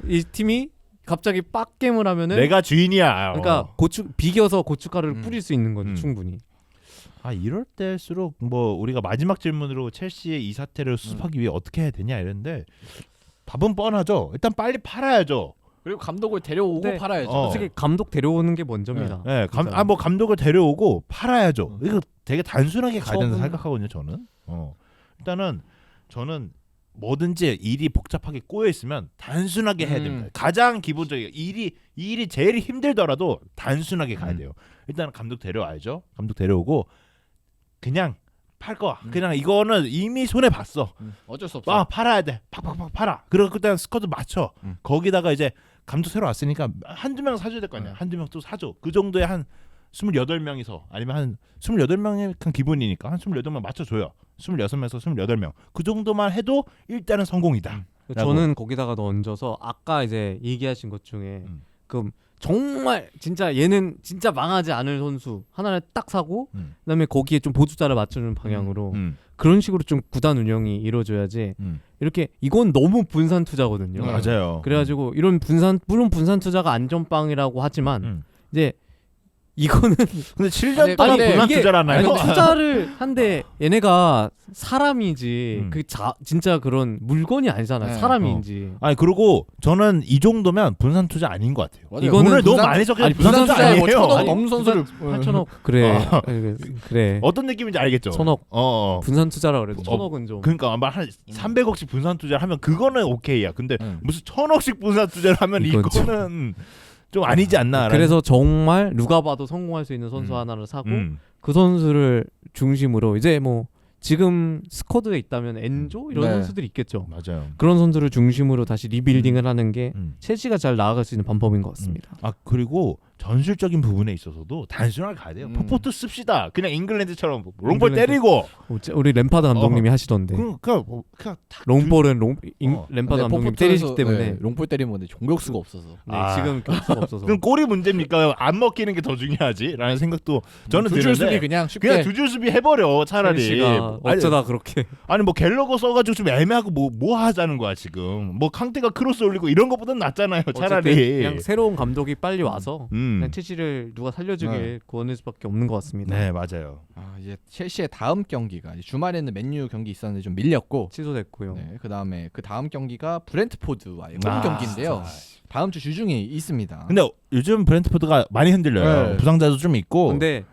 이 팀이 갑자기 빡겜을 하면은 내가 주인이야. 그러니까 비겨서 고춧가루를 음. 뿌릴 수 있는 거죠. 충분히. 이럴 때일수록 뭐 우리가 마지막 질문으로 첼시의 이 사태를 수습하기 위해 어떻게 해야 되냐 이랬는데 답은 뻔하죠. 일단 빨리 팔아야죠. 그리고 감독을 데려오고 네. 팔아야죠. 솔직히 감독 데려오는 게 먼저입니다. 네, 진짜. 뭐 감독을 데려오고 팔아야죠. 이거 되게 단순하게 가야 된다 처분. 생각하거든요. 저는. 일단은 저는 뭐든지 일이 복잡하게 꼬여 있으면 단순하게 해야 됩니다. 가장 기본적인 일이 제일 힘들더라도 단순하게 가야 돼요. 일단 감독 데려와야죠. 감독 데려오고 그냥 팔 거야. 그냥 이거는 이미 손해 봤어. 어쩔 수 없어. 팔아야 돼. 팍팍팍 팔아. 그리고 그때 스쿼드 맞춰. 거기다가 이제 감독 새로 왔으니까 한두 명 사줘야 될 거 아니야. 한두 명 또 사줘. 그 정도에 한 28명이서 아니면 한 28명이 기본이니까 한 28명 맞춰줘요. 26명에서 28명. 그 정도만 해도 일단은 성공이다. 저는 거기다가 더 얹어서 아까 이제 얘기하신 것 중에 그 정말 진짜 얘는 진짜 망하지 않을 선수 하나를 딱 사고 그다음에 거기에 좀 보수자를 맞춰주는 방향으로 그런 식으로 좀 구단 운영이 이루어져야지 이렇게 이건 너무 분산 투자거든요. 맞아요. 그래가지고 이런 물론 분산 투자가 안전빵이라고 하지만 이제 이거는 근데 7년 동안 근데 분한 이게- 투자라나요? 아니, 투자를 한데 얘네가 사람이지 음. 진짜 그런 물건이 아니잖아요. 네. 사람인지. 아니 그리고 저는 이 정도면 분산 투자 아닌 것 같아요. 맞아요. 이거는 돈을 너무 분산- 많이 적게 아니, 분산 분산 투자 투자에 뭐 아니에요. 1,000억 아니, 넘는 선수를 8천억 그래. 그래. 어떤 느낌인지 알겠죠? 1,000억. 어. 분산 투자라 그래도 1,000억은 좀. 그러니까 아마 한 300억씩 분산 투자를 하면 그거는 오케이야. 근데 무슨 1,000억씩 분산 투자를 하면 이건 이거는 좀 아니지 않나. 그래서 정말 누가 봐도 성공할 수 있는 선수 하나를 사고 그 선수를 중심으로 이제 뭐 지금 스쿼드에 있다면 엔조 이런 네. 선수들이 있겠죠. 맞아요. 그런 선수를 중심으로 다시 리빌딩을 하는 게 음. 첼시가 잘 나아갈 수 있는 방법인 것 같습니다. 그리고 전술적인 부분에 있어서도 단순하게 가야 돼요. 포포트 씁시다. 그냥 잉글랜드처럼 롱볼 잉글랜드. 때리고. 우리 램파드 감독님이 하시던데 그냥 탁 롱볼은 램파드 근데 감독님 포포트에서- 때리시기 때문에 네, 롱볼 때리면 근데 공격수가 없어서. 네, 지금 경수가 없어서 그럼 골이 문제입니까? 안 먹히는 게 더 중요하지라는 생각도 저는 두줄 수비 드는데 그냥 쉽게 그냥 두 줄 수비 해버려 차라리. 첼시가 어쩌다 그렇게 아니 뭐 갤러거 써가지고 좀 애매하고 뭐 하자는 거야 지금. 뭐 캉테가 크로스 올리고 이런 것보단 낫잖아요 차라리. 어쨌든 그냥 새로운 감독이 빨리 와서 그냥 첼시를 누가 살려주길 구원할 수밖에 없는 것 같습니다. 네, 맞아요. 이제 첼시의 다음 경기가 이제 주말에는 맨유 경기 있었는데 좀 밀렸고 취소됐고요. 네, 그다음에 그 다음 경기가 브렌트포드와의 홈 경기인데요. 다음 주 주중에 있습니다. 근데 요즘 브렌트포드가 많이 흔들려요. 네. 부상자도 좀 있고. 근데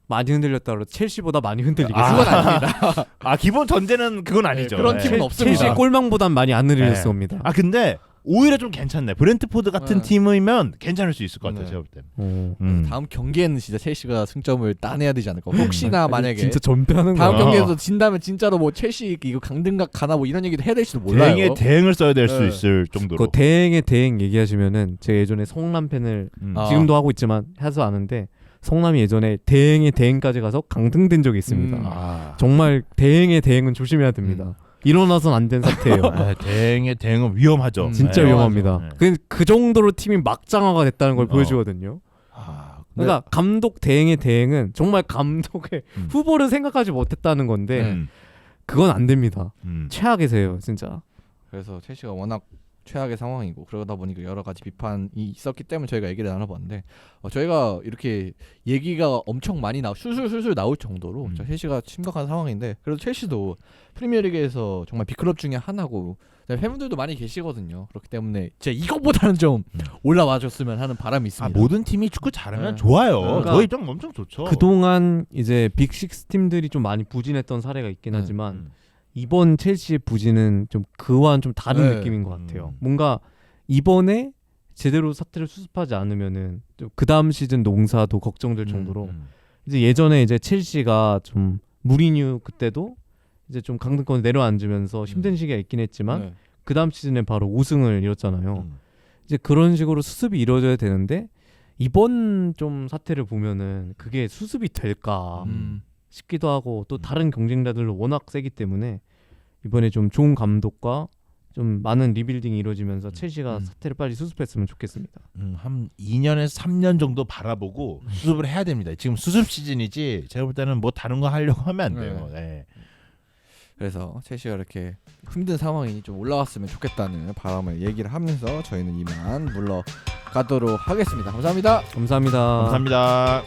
많이 흔들렸다 그래도 첼시보다 많이 흔들리겠죠. 그건 아닙니다. 기본 전제는 그건 아니죠. 그런 팀은 없습니다. 첼시 골망보단 많이 안 흔들렸습니다. 근데 오히려 좀 괜찮네. 브렌트포드 같은 팀이면 괜찮을 수 있을 것 같아요. 네. 제가 볼 때는. 다음 경기에는 진짜 첼시가 승점을 따내야 되지 않을까. 혹시나 만약에 진짜 전패하는 다음 거야. 경기에서 진다면 진짜로 뭐 첼시 이거 강등각 가나 뭐 이런 얘기도 해야 될지도 몰라요. 대행에 대행을 써야 될 수 네. 있을 정도로. 그 대행의 대행 얘기하시면은 제가 예전에 성남 팬을 지금도 하고 있지만 해서 아는데 성남이 예전에 대행의 대행까지 가서 강등된 적이 있습니다. 정말 대행의 대행은 조심해야 됩니다. 일어나선 안 된 사태예요. 대행의 대행은 위험하죠. 진짜 네. 위험합니다. 그 정도로 팀이 막장화가 됐다는 걸 보여주거든요. 그러니까 감독 대행의 대행은 정말 감독의 후보를 생각하지 못했다는 건데 그건 안 됩니다. 최악이세요, 진짜. 그래서 첼시가 워낙 최악의 상황이고 그러다 보니까 여러 가지 비판이 있었기 때문에 저희가 얘기를 나눠봤는데 저희가 이렇게 얘기가 엄청 많이 술술 나올 정도로 첼시가 심각한 상황인데 그래도 첼시도 프리미어리그에서 정말 빅클럽 중에 하나고 팬분들도 많이 계시거든요. 그렇기 때문에 진짜 이것보다는 좀 올라와줬으면 하는 바람이 있습니다. 모든 팀이 축구 잘하면 네. 좋아요. 그러니까 저희 입장 엄청 좋죠. 그동안 이제 빅6 팀들이 좀 많이 부진했던 사례가 있긴 하지만 이번 첼시의 부진은 좀 그와는 좀 다른 느낌인 것 같아요. 뭔가 이번에 제대로 사태를 수습하지 않으면은 그 다음 시즌 농사도 걱정될 정도로 이제 예전에 이제 첼시가 좀 무리뉴 그때도 이제 좀 강등권 내려앉으면서 힘든 시기가 있긴 했지만 그 다음 시즌에 바로 우승을 이뤘잖아요. 이제 그런 식으로 수습이 이루어져야 되는데 이번 좀 사태를 보면은 그게 수습이 될까? 싶기도 하고 또 다른 경쟁자들도 워낙 세기 때문에 이번에 좀 좋은 감독과 좀 많은 리빌딩이 이루어지면서 첼시가 사태를 빨리 수습했으면 좋겠습니다. 한 2년에서 3년 정도 바라보고 수습을 해야 됩니다. 지금 수습 시즌이지 제가 볼 때는 뭐 다른 거 하려고 하면 안 돼요. 네. 그래서 첼시가 이렇게 힘든 상황이 좀 올라왔으면 좋겠다는 바람을 얘기를 하면서 저희는 이만 물러가도록 하겠습니다. 감사합니다. 감사합니다. 감사합니다.